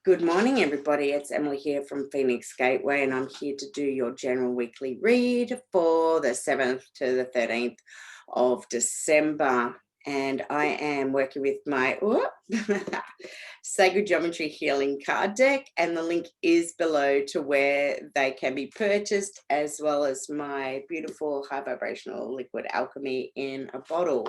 Good morning, everybody. It's Emily here from Phoenix Gateway, and I'm here to do your general weekly read for the 7th to the 13th of December. And I am working with my Sacred Geometry Healing card deck, and the link is below to where they can be purchased, as well as my beautiful high vibrational liquid alchemy in a bottle.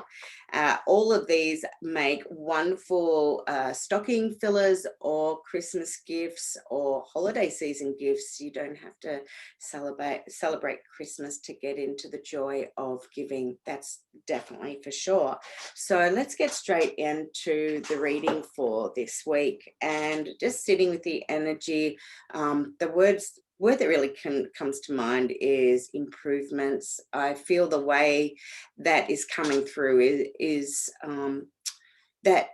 All of these make wonderful stocking fillers or Christmas gifts or holiday season gifts. You don't have to celebrate Christmas to get into the joy of giving. That's definitely for sure. So let's get straight into the reading for this week, and just sitting with the energy. The word that really comes to mind is improvements. I feel the way that is coming through is that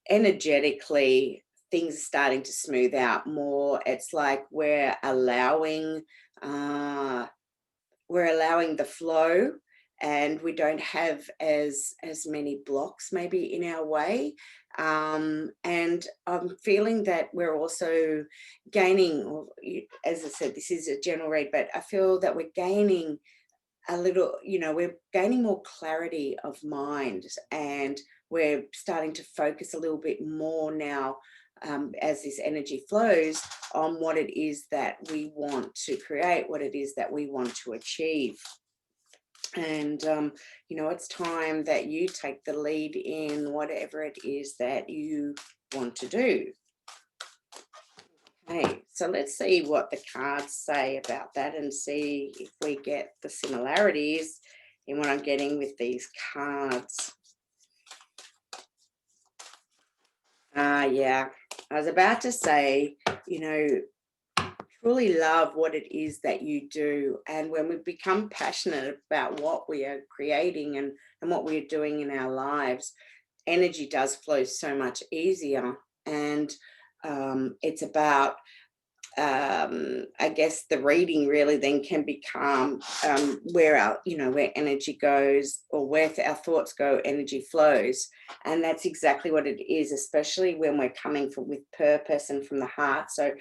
energetically things are starting to smooth out more. It's like we're allowing the flow, and we don't have as many blocks maybe in our way. And I'm feeling that we're also gaining, as I said, this is a general read, but I feel that we're gaining a little, we're gaining more clarity of mind, and we're starting to focus a little bit more now, as this energy flows, on what it is that we want to create, what it is that we want to achieve. And it's time that you take the lead in whatever it is that you want to do. Okay, so let's see what the cards say about that, and see if we get the similarities in what I'm getting with these cards. Yeah, I was about to say, truly love what it is that you do. And when we become passionate about what we are creating and what we're doing in our lives, energy does flow so much easier. And it's about, I guess the reading really then can become where energy goes, or where our thoughts go, energy flows. And that's exactly what it is, especially when we're coming from with purpose and from the heart. So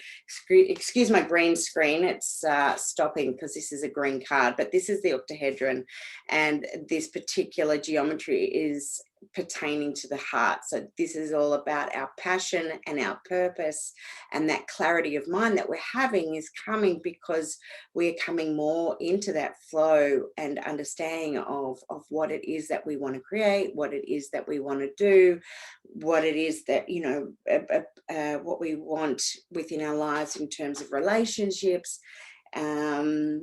excuse my green screen, it's stopping because this is a green card, but this is the octahedron, and this particular geometry is pertaining to the heart. So this is all about our passion and our purpose, and that clarity of mind that we're having is coming because we're coming more into that flow and understanding of what it is that we want to create, what it is that we want to do, what it is that what we want within our lives in terms of relationships, and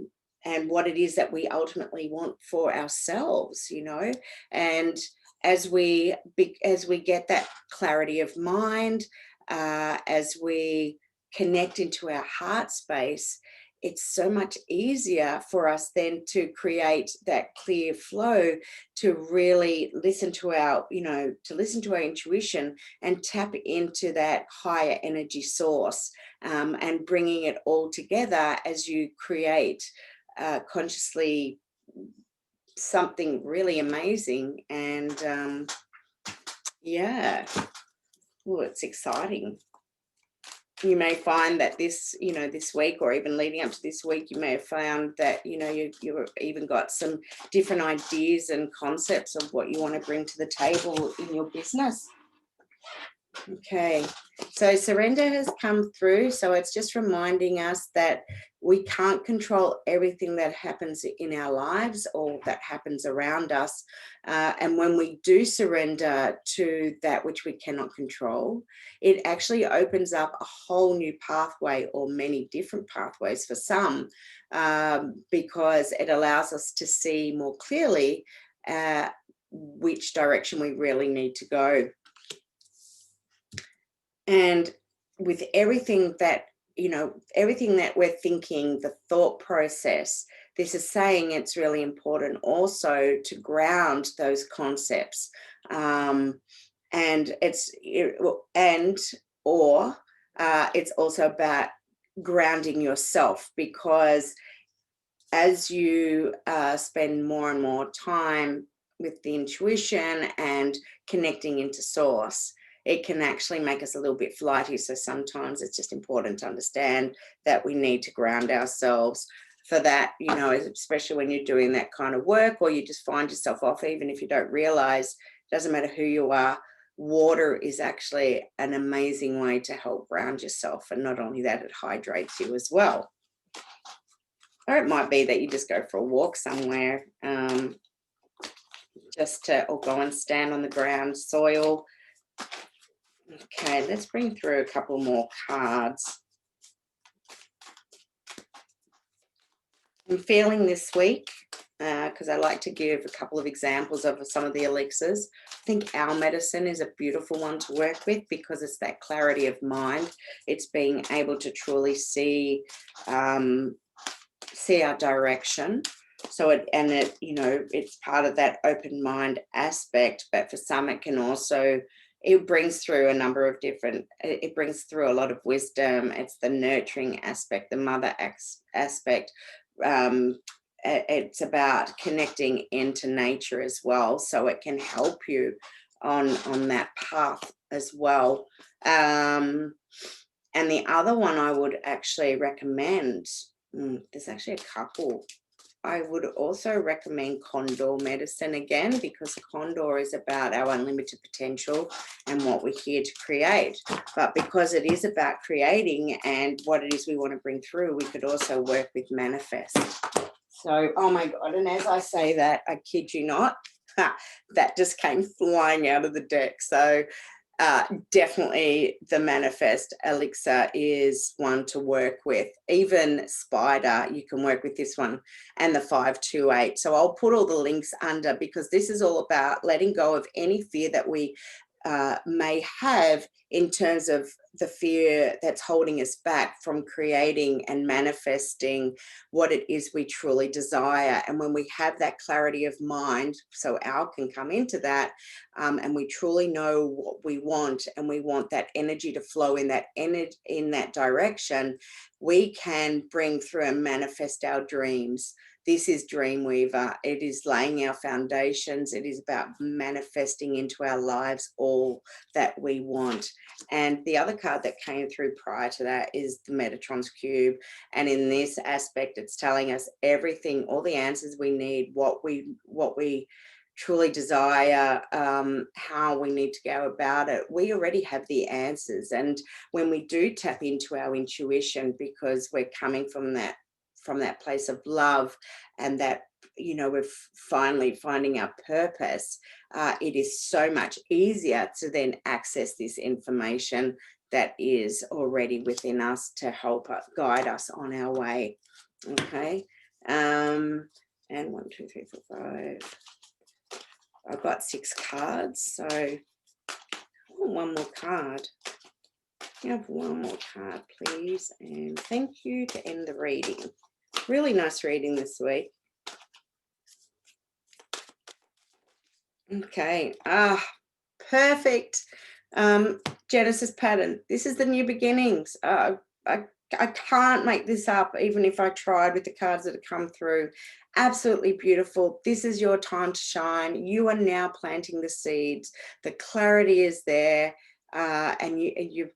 what it is that we ultimately want for ourselves, and as we get that clarity of mind, as we connect into our heart space, it's so much easier for us then to create that clear flow, to really listen to our intuition and tap into that higher energy source, and bringing it all together as you create consciously something really amazing. And yeah, it's exciting. You may find that this week, or even leading up to this week, you may have found that you've even got some different ideas and concepts of what you want to bring to the table in your business. Okay, so surrender has come through. So it's just reminding us that we can't control everything that happens in our lives or that happens around us. And when we do surrender to that which we cannot control, it actually opens up a whole new pathway, or many different pathways for some, because it allows us to see more clearly which direction we really need to go. And with everything that we're thinking, the thought process, this is saying it's really important also to ground those concepts, and it's also about grounding yourself, because as you spend more and more time with the intuition and connecting into source, it can actually make us a little bit flighty. So sometimes it's just important to understand that we need to ground ourselves. For that, you know, especially when you're doing that kind of work, or you just find yourself off, even if you don't realize, doesn't matter who you are, water is actually an amazing way to help ground yourself. And not only that, it hydrates you as well. Or it might be that you just go for a walk somewhere, or go and stand on the ground, soil. Okay, let's bring through a couple more cards. I'm feeling this week, because I like to give a couple of examples of some of the elixirs. I think our medicine is a beautiful one to work with because it's that clarity of mind. It's being able to truly see our direction. So it's part of that open mind aspect, but for some it can also, it brings through a number of different, it brings through a lot of wisdom. It's the nurturing aspect, the mother aspect. It's about connecting into nature as well, so it can help you on that path as well. And the other one I would actually recommend, there's actually a couple. I would also recommend Condor medicine again, because Condor is about our unlimited potential and what we're here to create. But because it is about creating and what it is we want to bring through, we could also work with manifest. So, oh my God, and as I say that, I kid you not, that just came flying out of the deck. So definitely the manifest elixir is one to work with. Even spider, you can work with this one, and the 528. So I'll put all the links under, because this is all about letting go of any fear that we may have in terms of the fear that's holding us back from creating and manifesting what it is we truly desire. And when we have that clarity of mind, so Al can come into that, and we truly know what we want, and we want that energy to flow in that direction, we can bring through and manifest our dreams. This is Dreamweaver. It is laying our foundations. It is about manifesting into our lives all that we want. And the other card that came through prior to that is the Metatron's Cube. And in this aspect, it's telling us everything, all the answers we need, what we truly desire, how we need to go about it. We already have the answers. And when we do tap into our intuition, because we're coming from that place of love, and that, you know, we're finally finding our purpose, it is so much easier to then access this information that is already within us to help guide us on our way. Okay. And 1, 2, 3, 4, 5. I've got 6 cards, so one more card. You have one more card, please, and thank you to end the reading. Really nice reading this week. Okay, perfect. Genesis pattern. This is the new beginnings. I can't make this up, even if I tried, with the cards that have come through. Absolutely beautiful. This is your time to shine. You are now planting the seeds. The clarity is there, and you're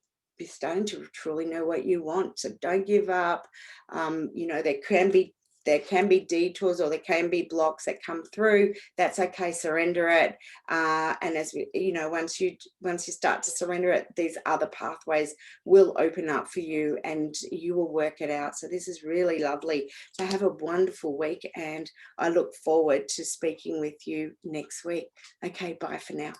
starting to truly know what you want. So don't give up. You know, there can be detours, or there can be blocks that come through. That's okay. Surrender it. And as we, you know, once you start to surrender it, these other pathways will open up for you, and you will work it out. So this is really lovely. So have a wonderful week, and I look forward to speaking with you next week. Okay, bye for now.